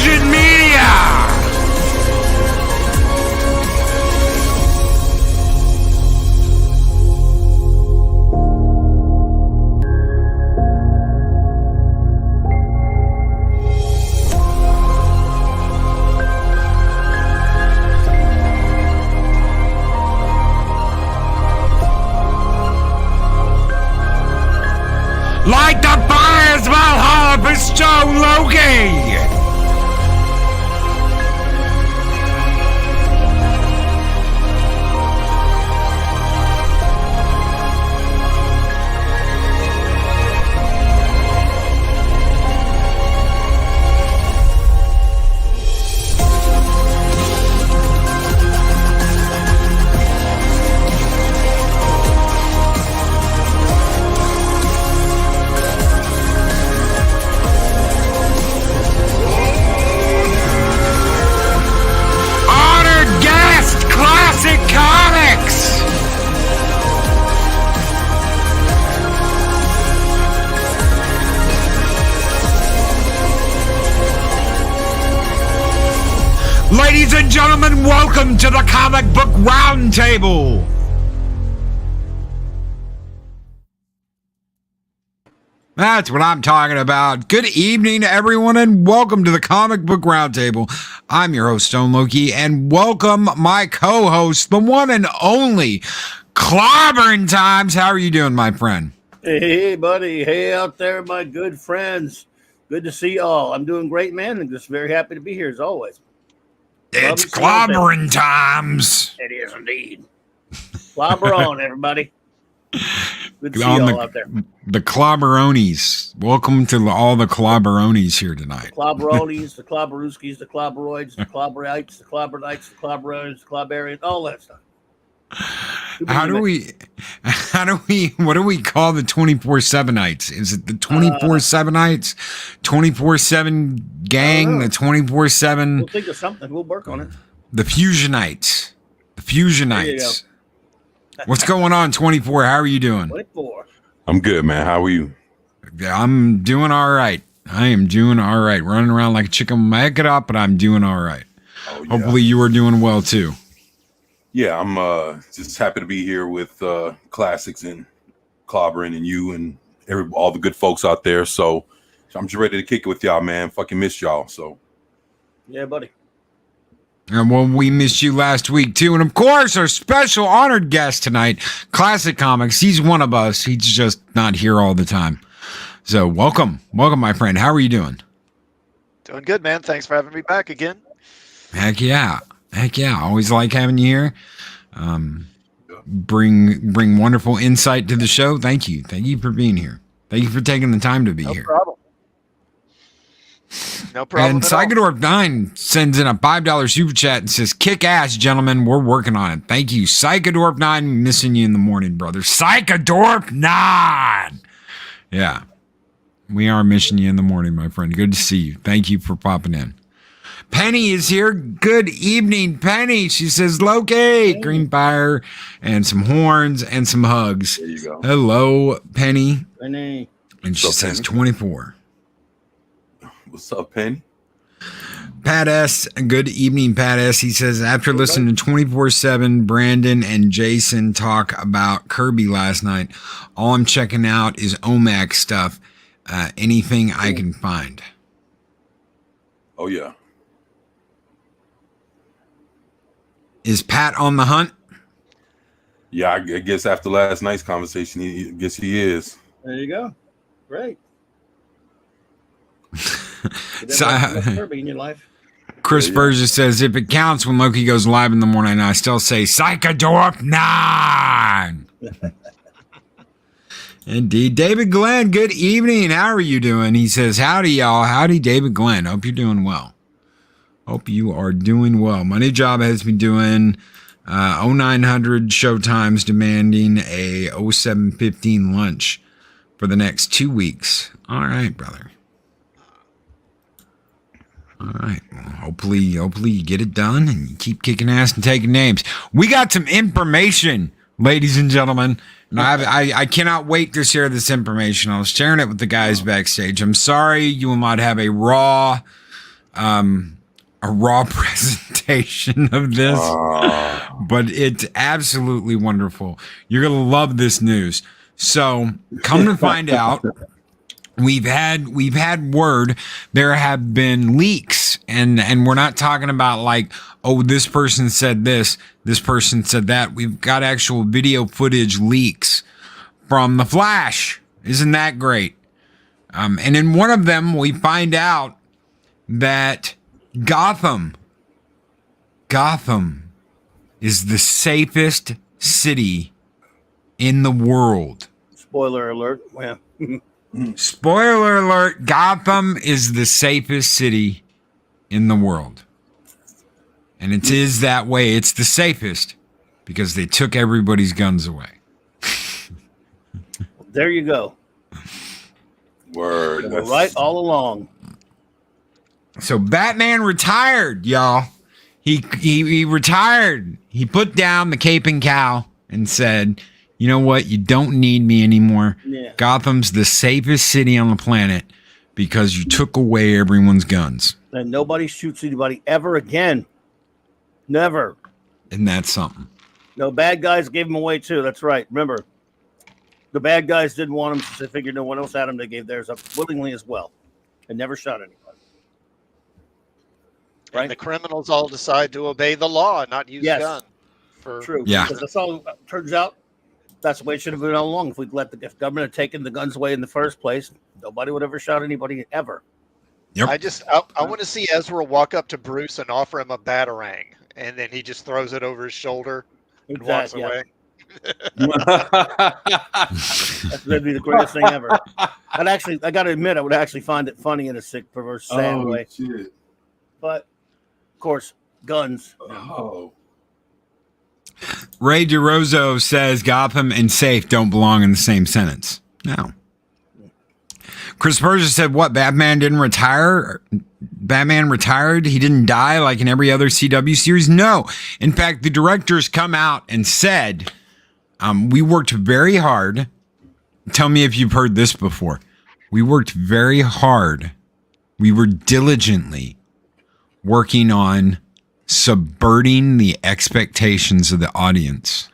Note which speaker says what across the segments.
Speaker 1: Virgin Media. Like the fire's Valhalla for Stone Loki! Comics! Ladies and gentlemen, welcome to the Comic Book Roundtable. That's what I'm talking about. Good evening, everyone, and welcome to the Comic Book Roundtable. I'm your host, Stone Loki, and welcome my co-host, the one and only Clobberin Times. How are you doing, my friend?
Speaker 2: Hey, buddy. Hey, out there, my good friends. Good to see you all. I'm doing great, man, and just very happy to be here, as always.
Speaker 1: It's Clobberin Times.
Speaker 2: It is indeed. Clobber on, everybody. Good to see you all out there.
Speaker 1: The Clobberonis. Welcome to all the Clobberonis here tonight.
Speaker 2: The Clobberonis, the Clobberuskis, the Clobberoids, the Clobberites, the Clobbernites, the Clobberons, the Clobberians, all that stuff.
Speaker 1: What do we call the 24/7ites? Is it the 24/7ites? 24/7 gang? The 24/7?
Speaker 2: We'll think of something. We'll work on it.
Speaker 1: The Fusionites. The Fusionites. What's going on, 24? How are you doing?
Speaker 2: 24.
Speaker 3: I'm good, man. How are you?
Speaker 1: I'm doing all right. I am doing all right. Running around like a chicken with my head up, but I'm doing all right. Oh, yeah. Hopefully you are doing well, too.
Speaker 3: Yeah, I'm just happy to be here with Classics and Clobberin and you and all the good folks out there. So I'm just ready to kick it with y'all, man. Fucking missed y'all. So
Speaker 2: yeah, buddy.
Speaker 1: And well, we missed you last week, too. And, of course, our special honored guest tonight, Classic Comics. He's one of us. He's just not here all the time. So welcome. Welcome, my friend. How are you doing?
Speaker 4: Doing good, man. Thanks for having me back again.
Speaker 1: Heck yeah. Heck yeah. Always like having you here. Bring wonderful insight to the show. Thank you. Thank you for being here. Thank you for taking the time to be here.
Speaker 2: Problem.
Speaker 4: No problem.
Speaker 1: And Psychodorf9 sends in a $5 super chat and says, kick ass, gentlemen. We're working on it. Thank you. Psychodorf9, missing you in the morning, brother. Psychodorf9. Yeah. We are missing you in the morning, my friend. Good to see you. Thank you for popping in. Penny is here. Good evening, Penny. She says, Loki, green fire, and some horns and some hugs.
Speaker 3: There you go.
Speaker 1: Hello, Penny.
Speaker 2: Penny.
Speaker 1: And she says 24.
Speaker 3: What's up, Penny?
Speaker 1: Pat S. Good evening, Pat S. He says, after listening to 24/7, Brandon and Jason talk about Kirby last night, all I'm checking out is OMAC stuff. Anything I can find.
Speaker 3: Oh, yeah.
Speaker 1: Is Pat on the hunt?
Speaker 3: Yeah, I guess after last night's conversation, I guess he is.
Speaker 2: There you go. Great.
Speaker 1: So,
Speaker 2: Kirby in your life.
Speaker 1: Chris Burgess says, if it counts when Loki goes live in the morning, I still say Psychodorf 9. Indeed. David Glenn, good evening. How are you doing? He says, howdy, y'all. Howdy, David Glenn. Hope you're doing well. Hope you are doing well. My new job has me doing 0900 showtimes, demanding a 0715 lunch for the next 2 weeks. All right, brother. All right. Well, hopefully you get it done and you keep kicking ass and taking names. We got some information, ladies and gentlemen. And I cannot wait to share this information. I was sharing it with the guys backstage. I'm sorry you will not have a raw a raw presentation of this, but it's absolutely wonderful. You're gonna love this news. So, come to find out, we've had word there have been leaks, and we're not talking about like, oh, this person said this person said that. We've got actual video footage leaks from The Flash. Isn't that great? And in one of them we find out that Gotham is the safest city in the world.
Speaker 2: Spoiler alert. Yeah.
Speaker 1: Spoiler alert, Gotham is the safest city in the world. And it is that way. It's the safest because they took everybody's guns away.
Speaker 2: There you go.
Speaker 3: Word.
Speaker 2: They were right all along.
Speaker 1: So Batman retired, y'all. He retired. He put down the cape and cowl and said, you know what? You don't need me anymore.
Speaker 2: Yeah.
Speaker 1: Gotham's the safest city on the planet because you took away everyone's guns.
Speaker 2: And nobody shoots anybody ever again. Never.
Speaker 1: And that's something.
Speaker 2: No, bad guys gave them away too. That's right. Remember, the bad guys didn't want them since they figured no one else had them. They gave theirs up willingly as well and never shot anybody. Right?
Speaker 4: And the criminals all decide to obey the law and not use
Speaker 2: Yes.
Speaker 4: a gun.
Speaker 2: True.
Speaker 1: Yeah.
Speaker 2: Because that's all turns out. That's the way it should have been all along. If we'd let the government have taken the guns away in the first place, nobody would ever shot anybody ever.
Speaker 1: Yep.
Speaker 4: I want to see Ezra walk up to Bruce and offer him a batarang, and then he just throws it over his shoulder and walks
Speaker 2: Exactly, yeah.
Speaker 4: away.
Speaker 2: That'd be the greatest thing ever. I got to admit, I would actually find it funny in a sick, perverse, sad way.
Speaker 3: Shit.
Speaker 2: But of course, guns.
Speaker 3: Oh.
Speaker 1: Ray DeRozo says Gotham and safe don't belong in the same sentence. No. Chris Berger said, what, Batman didn't retire? Batman retired? He didn't die like in every other CW series? No. In fact, the directors come out and said, we worked very hard. Tell me if you've heard this before. We worked very hard. We were diligently working on subverting the expectations of the audience.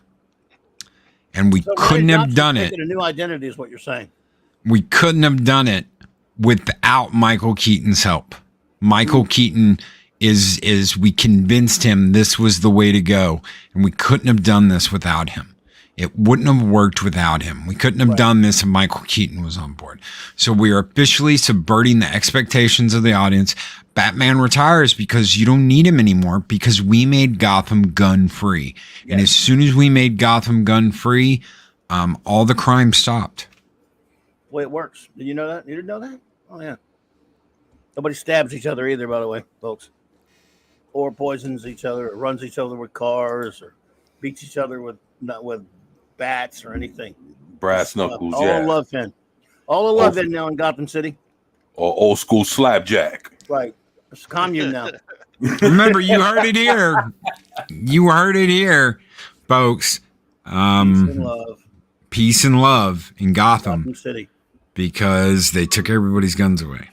Speaker 1: And we
Speaker 2: So
Speaker 1: couldn't
Speaker 2: Ray
Speaker 1: have
Speaker 2: Johnson's
Speaker 1: done it.
Speaker 2: taking a new identity is what you're saying.
Speaker 1: We couldn't have done it without Michael Keaton's help. Michael Keaton is we convinced him this was the way to go, and we couldn't have done this without him. It wouldn't have worked without him. We couldn't have done this if Michael Keaton was on board. So we are officially subverting the expectations of the audience. Batman retires because you don't need him anymore because we made Gotham gun free.
Speaker 2: Yes.
Speaker 1: And as soon as we made Gotham gun free, all the crime stopped.
Speaker 2: The way it works. Did you know that? You didn't know that? Oh yeah. Nobody stabs each other either, by the way, folks. Or poisons each other, or runs each other with cars, or beats each other with not with bats or anything.
Speaker 3: Brass knuckles,
Speaker 2: All
Speaker 3: yeah.
Speaker 2: love in. All the love in now in Gotham City.
Speaker 3: Or old school slapjack.
Speaker 2: Right. It's a commune now.
Speaker 1: Remember, you heard it here. You heard it here, folks.
Speaker 2: Peace and love.
Speaker 1: Peace and love in Gotham
Speaker 2: Gotham City.
Speaker 1: because they took everybody's guns away.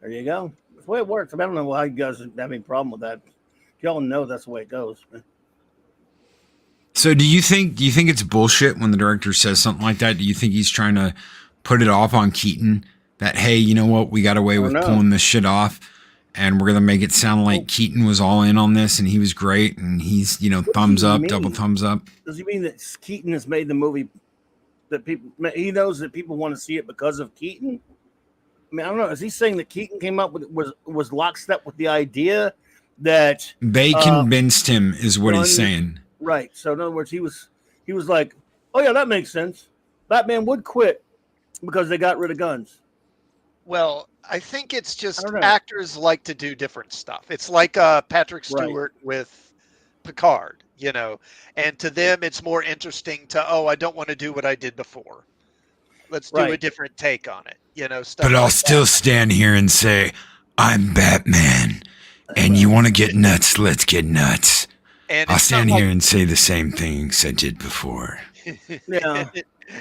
Speaker 2: There you go. That's the way it works. I don't know why you guys have any problem with that. Y'all know that's the way it goes.
Speaker 1: So do you think it's bullshit when the director says something like that? Do you think he's trying to put it off on Keaton that, hey, you know what? We got away with pulling this shit off and we're going to make it sound like Keaton was all in on this and he was great and he's, thumbs up, double thumbs up.
Speaker 2: Does he mean that Keaton has made the movie that he knows that people want to see it because of Keaton? I mean, I don't know. Is he saying that Keaton came up with was lockstep with the idea that
Speaker 1: they convinced him is what he's saying.
Speaker 2: Right. So in other words, he was like, oh yeah, that makes sense. Batman would quit because they got rid of guns.
Speaker 4: Well, I think it's just
Speaker 2: I don't know.
Speaker 4: actors like to do different stuff. It's like Patrick Stewart with Picard, and to them it's more interesting to, I don't want to do what I did before. Let's do a different take on it, stuff.
Speaker 1: But I'll still stand here and say, I'm Batman. And you want to get nuts, let's get nuts.
Speaker 4: And
Speaker 1: I'll stand here and say the same things I did before.
Speaker 2: Yeah.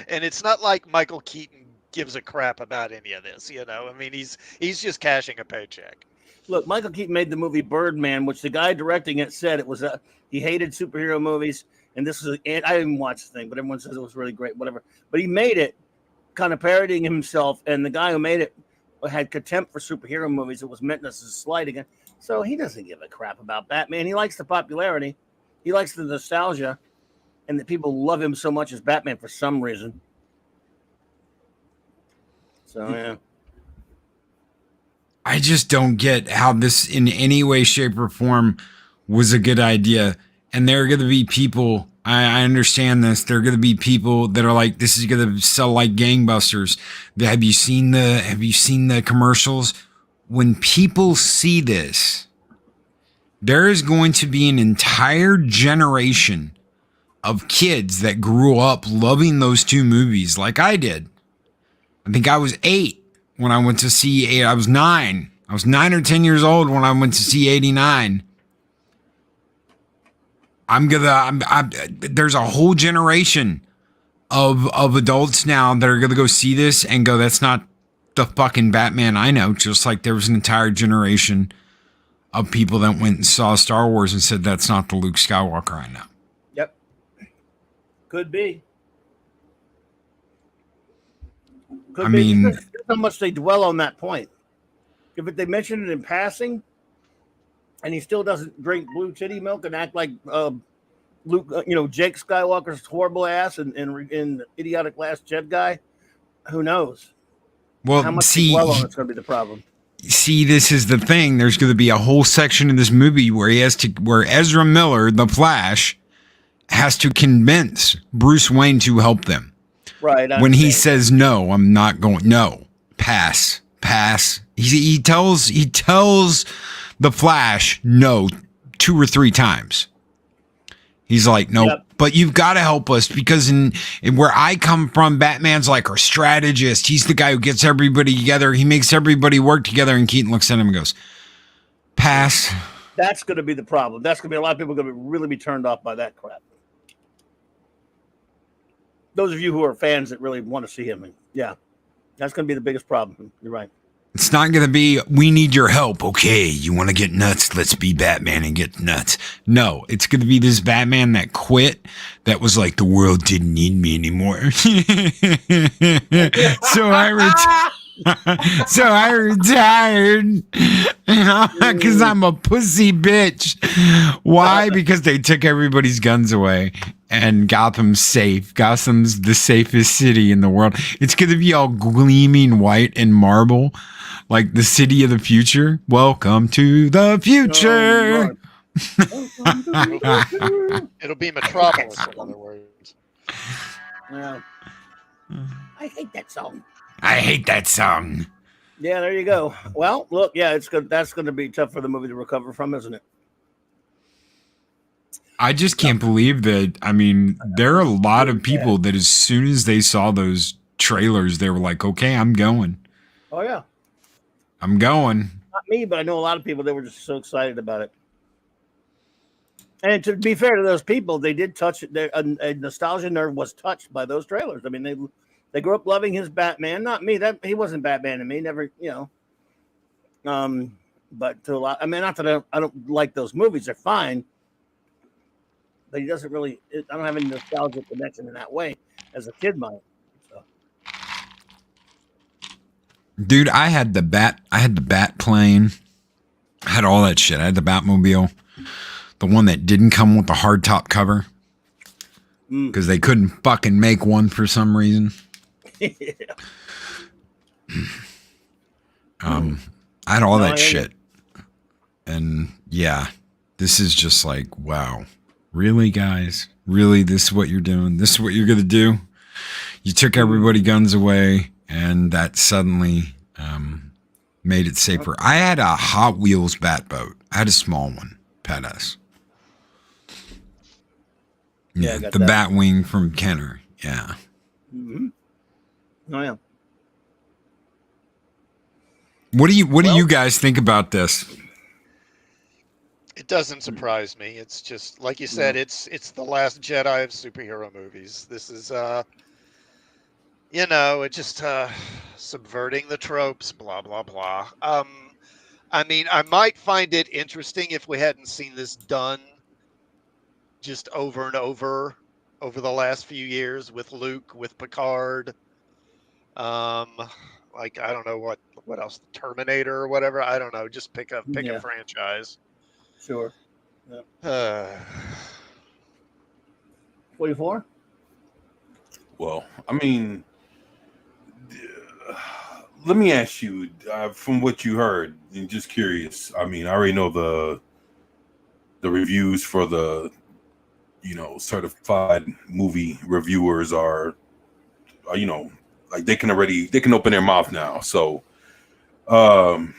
Speaker 4: And it's not like Michael Keaton gives a crap about any of this, I mean, he's just cashing a paycheck.
Speaker 2: Look, Michael Keaton made the movie Birdman, which the guy directing it said it was he hated superhero movies, and this is and I didn't watch the thing, but everyone says it was really great, whatever. But he made it kind of parodying himself, and the guy who made it had contempt for superhero movies. It was meant as a slight again, so he doesn't give a crap about Batman. He likes the popularity, he likes the nostalgia, and that people love him so much as Batman for some reason. So yeah.
Speaker 1: I just don't get how this in any way, shape, or form was a good idea. And there are going to be people, I understand this, there are going to be people that are like, this is going to sell like gangbusters. Have you seen the commercials? When people see this, there is going to be an entire generation of kids that grew up loving those two movies like I did. I think I was 8 when I went to see, I was 9. I was 9 or 10 years old when I went to see 89. There's a whole generation of adults now that are going to go see this and go, that's not the fucking Batman I know. Just like there was an entire generation of people that went and saw Star Wars and said, that's not the Luke Skywalker I know.
Speaker 2: Yep. Could be.
Speaker 1: I mean,
Speaker 2: here's how much they dwell on that point. If they mention it in passing, and he still doesn't drink blue titty milk and act like Luke, Jake Skywalker's horrible ass and idiotic Last Jedi guy, who knows?
Speaker 1: Well,
Speaker 2: how much they dwell on it's going to be the problem.
Speaker 1: See, this is the thing. There's going to be a whole section in this movie where where Ezra Miller, the Flash, has to convince Bruce Wayne to help them.
Speaker 2: Right.
Speaker 1: When he says, no, I'm not going, no, pass. He tells the Flash no 2 or 3 times. He's like, no, yep. But you've got to help us because in where I come from, Batman's like our strategist. He's the guy who gets everybody together. He makes everybody work together. And Keaton looks at him and goes, pass.
Speaker 2: That's going to be the problem. That's going to be a lot of people going to really be turned off by that crap. Those of you who are fans that really want to see him, yeah, that's going to be the biggest problem. You're right.
Speaker 1: It's not going to be, we need your help. Okay, you want to get nuts? Let's be Batman and get nuts. No, it's going to be this Batman that quit, that was like, the world didn't need me anymore. So I retired because I'm a pussy bitch. Why? Because they took everybody's guns away and Gotham's safe. Gotham's the safest city in the world. It's going to be all gleaming white and marble, like the city of the future. Welcome to the future.
Speaker 4: It'll be Metropolis, in other words.
Speaker 2: Yeah. I hate that song. Yeah, there you go. Well, look, yeah, it's good. That's going to be tough for the movie to recover from, isn't it?
Speaker 1: I just can't believe that. I mean, there are a lot of people that as soon as they saw those trailers, they were like, okay, I'm going.
Speaker 2: Oh, yeah.
Speaker 1: I'm going.
Speaker 2: Not me, but I know a lot of people that were just so excited about it. And to be fair to those people, they did touch it. A nostalgia nerve was touched by those trailers. I mean, they grew up loving his Batman. Not me. That he wasn't Batman to me. Never, But to a lot. I mean, not that I don't like those movies. They're fine. But he doesn't really. I don't have any nostalgic connection in that way as a kid might. So.
Speaker 1: Dude, I had the bat plane. I had all that shit. I had the Batmobile, the one that didn't come with the hard top cover because they couldn't fucking make one for some reason. I had all that shit, and yeah, this is just like, wow, really, guys, really, this is what you're doing? This is what you're gonna do? You took everybody guns away, and that suddenly made it safer. I had a Hot Wheels bat boat. I had a small one, Badass. Yeah, the Batwing from Kenner. Yeah.
Speaker 2: Mm-hmm. Oh yeah.
Speaker 1: What do you guys think about this?
Speaker 4: It doesn't surprise me. It's just like you said. It's the last Jedi of superhero movies. This is it just subverting the tropes. Blah blah blah. I mean, I might find it interesting if we hadn't seen this done just over and over the last few years with Luke, with Picard. Like I don't know what else, the Terminator or whatever. I don't know. Just pick a franchise.
Speaker 2: Sure. Yeah. 44.
Speaker 3: Well, I mean, let me ask you, from what you heard, and just curious. I mean, I already know the reviews for the, certified movie reviewers are, like they can open their mouth now. So, my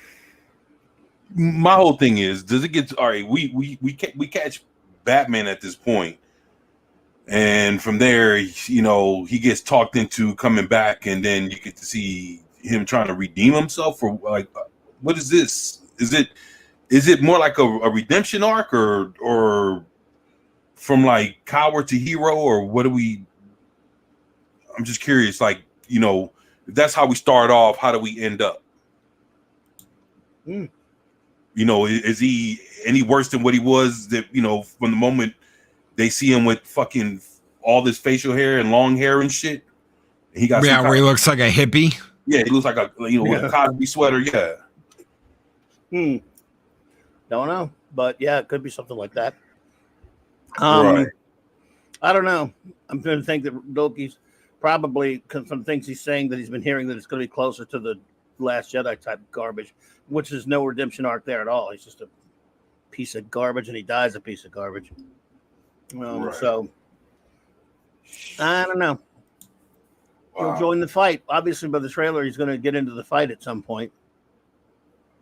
Speaker 3: whole thing is, does it get all right? We catch Batman at this point, and from there, he gets talked into coming back, and then you get to see him trying to redeem himself, or like, what is this? Is it more like a redemption arc, or from like coward to hero, or what do we? I'm just curious, like, if that's how we start off, how do we end up? Is he any worse than what he was that, from the moment they see him with fucking all this facial hair and long hair and shit? And he got
Speaker 1: where he looks like a hippie.
Speaker 3: Yeah, he looks like a a Cosby sweater. Yeah.
Speaker 2: Don't know, but yeah, it could be something like that.
Speaker 3: Right.
Speaker 2: I don't know. I'm going to think that Loki's probably, from things he's saying, that he's been hearing, that it's going to be closer to the Last Jedi type garbage, which is no redemption arc there at all. He's just a piece of garbage, and he dies a piece of garbage.
Speaker 3: Right.
Speaker 2: So I don't know.
Speaker 3: Wow.
Speaker 2: He'll join the fight. Obviously, by the trailer, he's going to get into the fight at some point.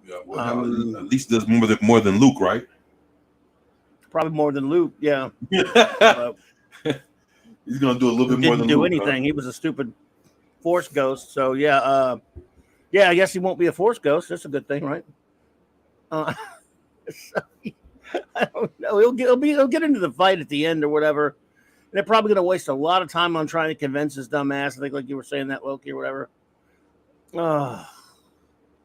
Speaker 3: Yeah, well, at least there's more than Luke, right?
Speaker 2: Probably more than Luke. Yeah.
Speaker 3: He's going to do a little bit more than
Speaker 2: Luke. Didn't do
Speaker 3: anything.
Speaker 2: Huh? He was a stupid Force ghost. So yeah. Yeah, I guess he won't be a Force ghost. That's a good thing, right? So, I don't know. He'll get into the fight at the end or whatever. And they're probably going to waste a lot of time on trying to convince his dumb ass. I think, like you were saying, that Loki or whatever.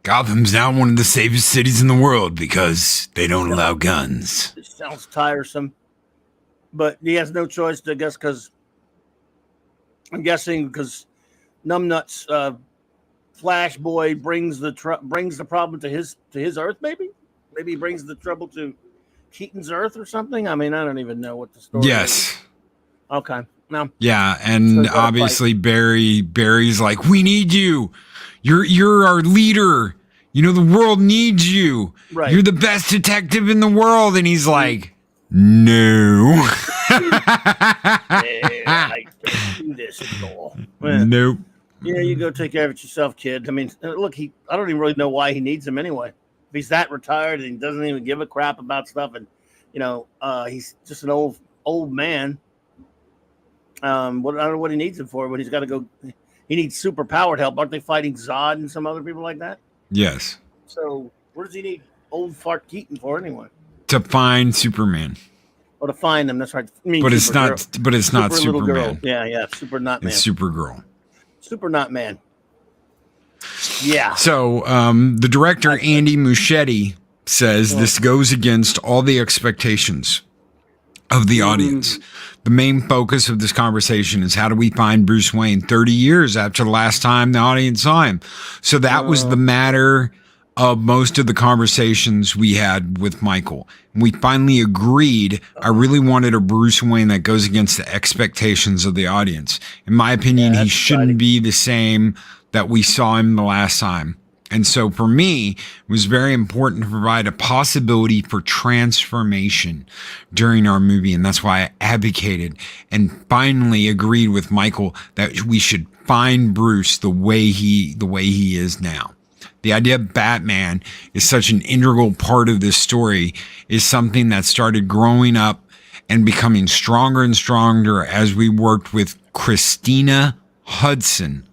Speaker 1: Gotham's now one of the safest cities in the world because they don't allow guns.
Speaker 2: It sounds tiresome, but he has no choice, I guess, because I'm guessing because Numbnuts Flash Boy brings the problem to his Earth. Maybe he brings the trouble to Keaton's Earth or something. I mean, I don't even know what the story.
Speaker 1: Yes.
Speaker 2: Is. Okay. No.
Speaker 1: Yeah, and so obviously Barry's like, we need you. You're our leader. The world needs you.
Speaker 2: Right.
Speaker 1: You're the best detective in the world. And he's like, no.
Speaker 2: I don't do this at all.
Speaker 1: Nope.
Speaker 2: Yeah, you go take care of it yourself, kid. I mean, look, I don't even really know why he needs him anyway. If he's that retired and he doesn't even give a crap about stuff, and he's just an old man. I don't know what he needs him for, but he's got to go. He needs super powered help. Aren't they fighting Zod and some other people like that?
Speaker 1: Yes.
Speaker 2: So where does he need old fart Keaton for anyway?
Speaker 1: To find Superman.
Speaker 2: Oh, to find him. That's right.
Speaker 1: But it's not Superman.
Speaker 2: Yeah. Super not man.
Speaker 1: It's Supergirl.
Speaker 2: Super not man. Yeah.
Speaker 1: So the director, Andy Muschietti, says this goes against all the expectations of the audience. The main focus of this conversation is how do we find Bruce Wayne 30 years after the last time the audience saw him? So that was the matter of most of the conversations we had with Michael. And we finally agreed. I really wanted a Bruce Wayne that goes against the expectations of the audience. In my opinion, he shouldn't be the same that we saw him the last time. And so for me, it was very important to provide a possibility for transformation during our movie. And that's why I advocated and finally agreed with Michael that we should find Bruce the way he is now. The idea of Batman is such an integral part of this story is something that started growing up and becoming stronger and stronger as we worked with Christina Hudson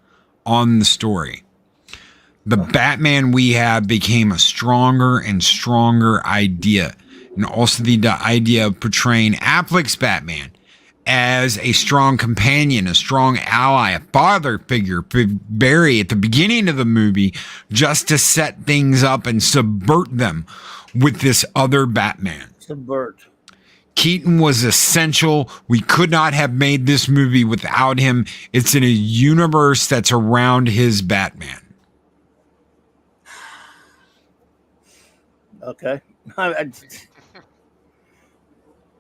Speaker 1: on the story. The Batman we have became a stronger and stronger idea. And also the idea of portraying Affleck's Batman as a strong companion, a strong ally, a father figure for Barry at the beginning of the movie, just to set things up and subvert them with this other Batman.
Speaker 2: Subvert.
Speaker 1: Keaton was essential. We could not have made this movie without him. It's in a universe that's around his Batman.
Speaker 2: Okay.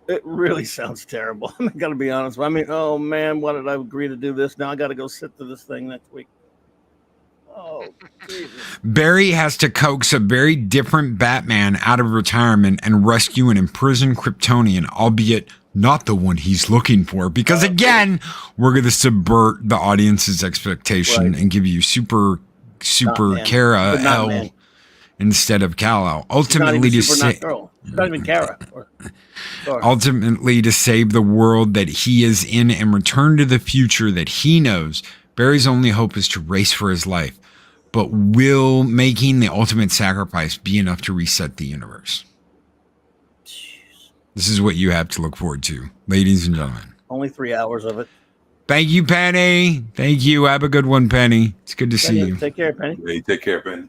Speaker 2: It really sounds terrible. I'm going to be honest. I mean, oh man, why did I agree to do this? Now I got to go sit through this thing next week. Oh, Jesus.
Speaker 1: Barry has to coax a very different Batman out of retirement and rescue an imprisoned Kryptonian, albeit not the one he's looking for. Because again, we're going to subvert the audience's expectation and give you super Kara L instead of Kal-El. Ultimately,
Speaker 2: not even Kara.
Speaker 1: Ultimately, to save the world that he is in and return to the future that he knows, Barry's only hope is to race for his life. But will making the ultimate sacrifice be enough to reset the universe?
Speaker 2: Jeez.
Speaker 1: This is what you have to look forward to, ladies and gentlemen.
Speaker 2: Only 3 hours of it.
Speaker 1: Thank you, Penny. Thank you. Have a good one, Penny. It's good to see you.
Speaker 2: Take care, Penny.
Speaker 3: Hey, take care, Penny.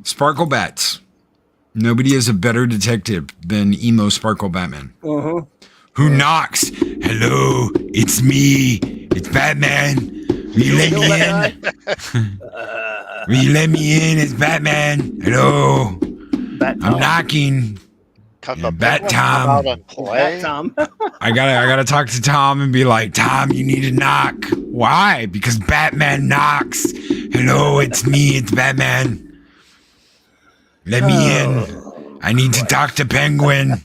Speaker 1: Sparkle Bats. Nobody is a better detective than emo Sparkle Batman.
Speaker 2: Uh-huh.
Speaker 1: Who knocks? Hello, it's me. It's Batman. Will you let me in? Will you let me in? It's Batman. Hello. I'm knocking. Bat Tom.
Speaker 2: Bat Tom.
Speaker 1: I gotta talk to Tom and be like, Tom, you need to knock. Why? Because Batman knocks. Hello, it's me. It's Batman. Let me in. I need to talk to Penguin.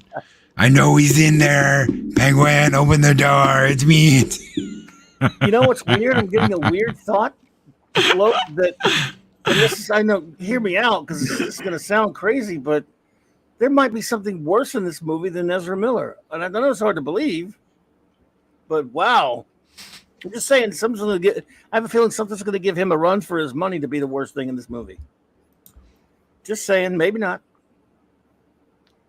Speaker 1: I know he's in there. Penguin, open the door. It's me.
Speaker 2: You know what's weird? I'm getting a weird thought. I know, hear me out, because this is going to sound crazy, but there might be something worse in this movie than Ezra Miller. And I know it's hard to believe, but wow. I'm just saying, I have a feeling something's going to give him a run for his money to be the worst thing in this movie. Just saying, maybe not.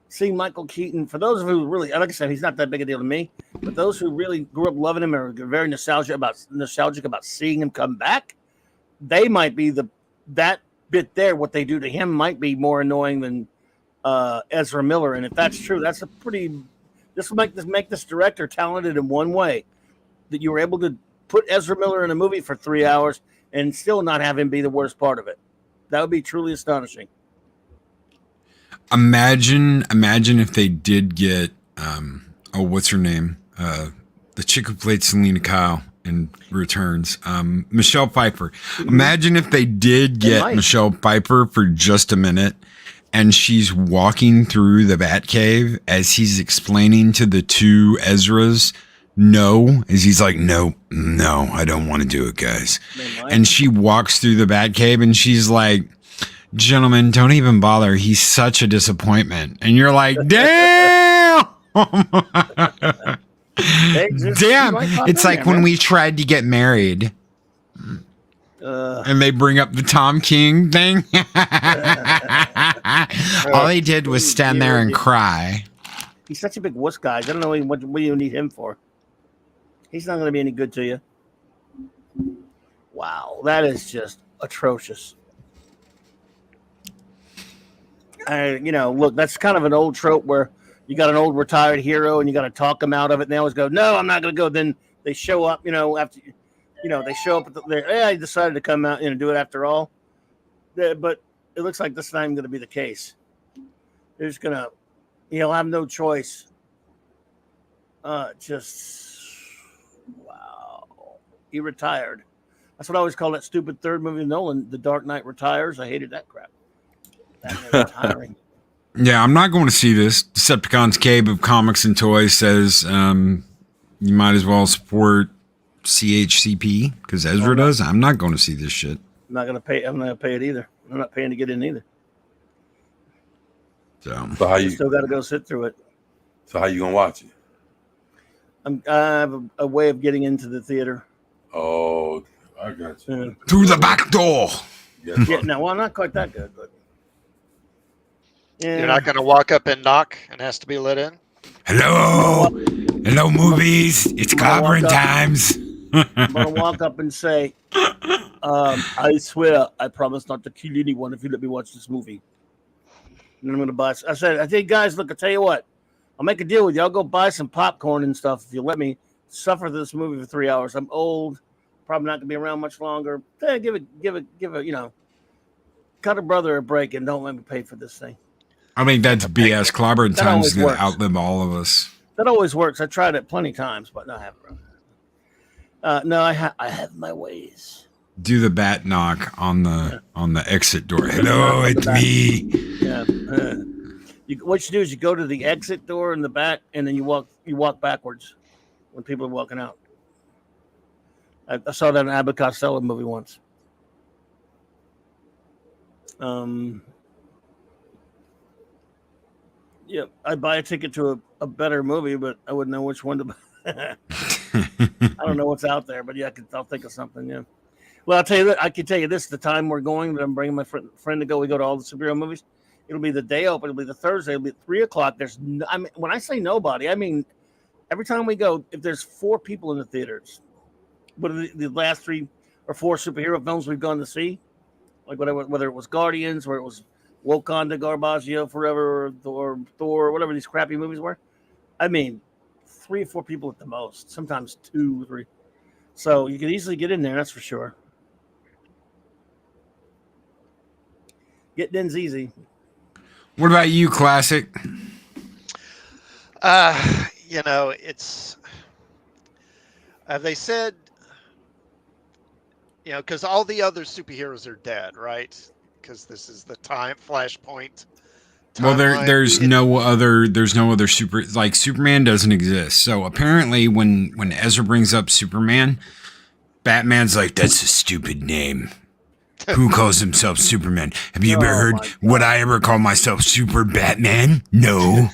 Speaker 2: Seeing Michael Keaton, for those who really, like I said, he's not that big a deal to me, but those who really grew up loving him or very nostalgic about seeing him come back, they might be that bit there. What they do to him might be more annoying than Ezra Miller. And if that's true, that's this will make this director talented in one way, that you were able to put Ezra Miller in a movie for 3 hours and still not have him be the worst part of it. That would be truly astonishing.
Speaker 1: Imagine if they did get what's her name? The chick who played Selena Kyle in Returns, Michelle Pfeiffer. Imagine if they did get Michelle Pfeiffer for just a minute, and she's walking through the Batcave as he's explaining to the two Ezras, as he's like, no, I don't want to do it, guys. And she walks through the Batcave and she's like, gentlemen, don't even bother. He's such a disappointment. And you're like, damn. Damn. It's like when we tried to get married and they bring up the Tom King thing. All he did was stand there and cry.
Speaker 2: He's such a big wuss guy. I don't know what you need him for. He's not going to be any good to you. Wow, that is just atrocious. Look, that's kind of an old trope where you got an old retired hero and you got to talk them out of it. And they always go, no, I'm not going to go. Then they show up, after, they show up I decided to come out and do it after all. But it looks like this is not even going to be the case. They're just going to, he'll have no choice. Wow. He retired. That's what I always call that stupid third movie of Nolan, The Dark Knight Retires. I hated that crap. Retiring.
Speaker 1: Yeah, I'm not going to see this. Decepticon's Cave of Comics and Toys says you might as well support CHCP because Ezra does. I'm not going to see this shit.
Speaker 2: I'm not going to pay. I'm not going to pay it either. I'm not paying to get in either.
Speaker 3: So how you
Speaker 2: still got to go sit through it.
Speaker 3: So how you gonna watch it?
Speaker 2: I have a way of getting into the theater.
Speaker 3: Oh, I got you.
Speaker 1: Through the back door.
Speaker 2: Yeah, no, well, I'm not quite that good, but
Speaker 4: you're not going to walk up and knock and has to be let in.
Speaker 1: Hello, hello, movies. It's Clobberin Times.
Speaker 2: I'm gonna walk up and say, I swear, I promise not to kill anyone if you let me watch this movie. And I'm gonna buy. I said, hey guys, look, I tell you what, I'll make a deal with you. I'll go buy some popcorn and stuff if you let me suffer this movie for 3 hours. I'm old, probably not gonna be around much longer. Give it, cut a brother a break and don't let me pay for this thing.
Speaker 1: I think that's BS. Clobberin Times is going to
Speaker 2: works.
Speaker 1: outlive all of us.
Speaker 2: That always works. I tried it plenty of times, but no, I haven't. No, I have my ways.
Speaker 1: Do the bat knock on the exit door. Hello, it's me.
Speaker 2: Yeah. What you do is you go to the exit door in the back, and then you walk backwards when people are walking out. I saw that in an Abbott Costello movie once. Yeah, I'd buy a ticket to a better movie, but I wouldn't know which one to buy. I don't know what's out there, but yeah, I'll think of something. Yeah. Well, I'll tell you that I can tell you this: the time we're going, that I'm bringing my friend to go. We go to all the superhero movies. It'll be the day open. It'll be the Thursday. It'll be at 3:00. I mean, when I say nobody, I mean every time we go, if there's 4 people in the theaters, what are the last 3 or 4 superhero films we've gone to see, like whether it was Guardians or it was Wakanda Garbaggio Forever or Thor or whatever these crappy movies were. I mean, 3 or 4 people at the most, sometimes 2 or 3. So you can easily get in there, that's for sure. Getting in's easy.
Speaker 1: What about you, Classic?
Speaker 4: It's they said, because all the other superheroes are dead, right? Because this is the Flashpoint.
Speaker 1: Well, there's no other Superman doesn't exist. So apparently, when Ezra brings up Superman, Batman's like, that's a stupid name. Who calls himself Superman? Have you ever heard? Would I ever call myself Super Batman? No.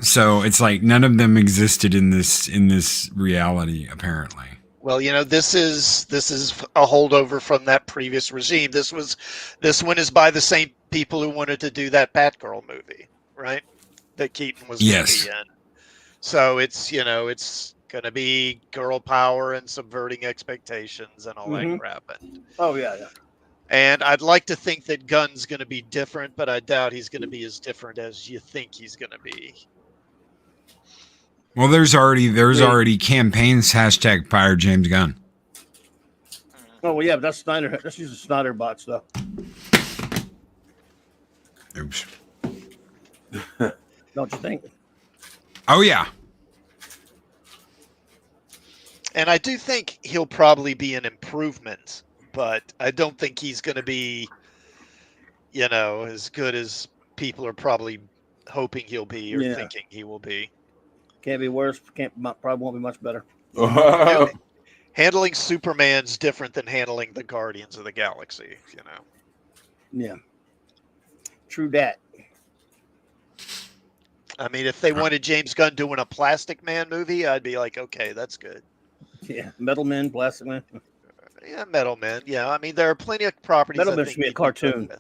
Speaker 1: So it's like none of them existed in this reality, apparently.
Speaker 4: Well, this is a holdover from that previous regime. This one is by the same people who wanted to do that Batgirl movie, right? That Keaton was going to be in. So it's going to be girl power and subverting expectations and all that crap.
Speaker 2: Oh yeah.
Speaker 4: And I'd like to think that Gunn's going to be different, but I doubt he's going to be as different as you think he's going to be.
Speaker 1: Well, there's already campaigns #fire James Gunn.
Speaker 2: Oh well, yeah, but that's Snyder. That's using Snyder bots though.
Speaker 1: Oops.
Speaker 2: Don't you think?
Speaker 1: Oh yeah.
Speaker 4: And I do think he'll probably be an improvement, but I don't think he's going to be, as good as people are probably hoping he'll be or thinking he will be.
Speaker 2: Can't be worse. Probably won't be much better.
Speaker 4: Handling Superman's different than handling the Guardians of the Galaxy,
Speaker 2: Yeah. True that.
Speaker 4: I mean, if they wanted James Gunn doing a Plastic Man movie, I'd be like, okay, that's good.
Speaker 2: Yeah, Metal Man, Plastic Man.
Speaker 4: Yeah, Metal Man. Yeah, I mean, there are plenty of properties.
Speaker 2: Metal Man should be a cartoon.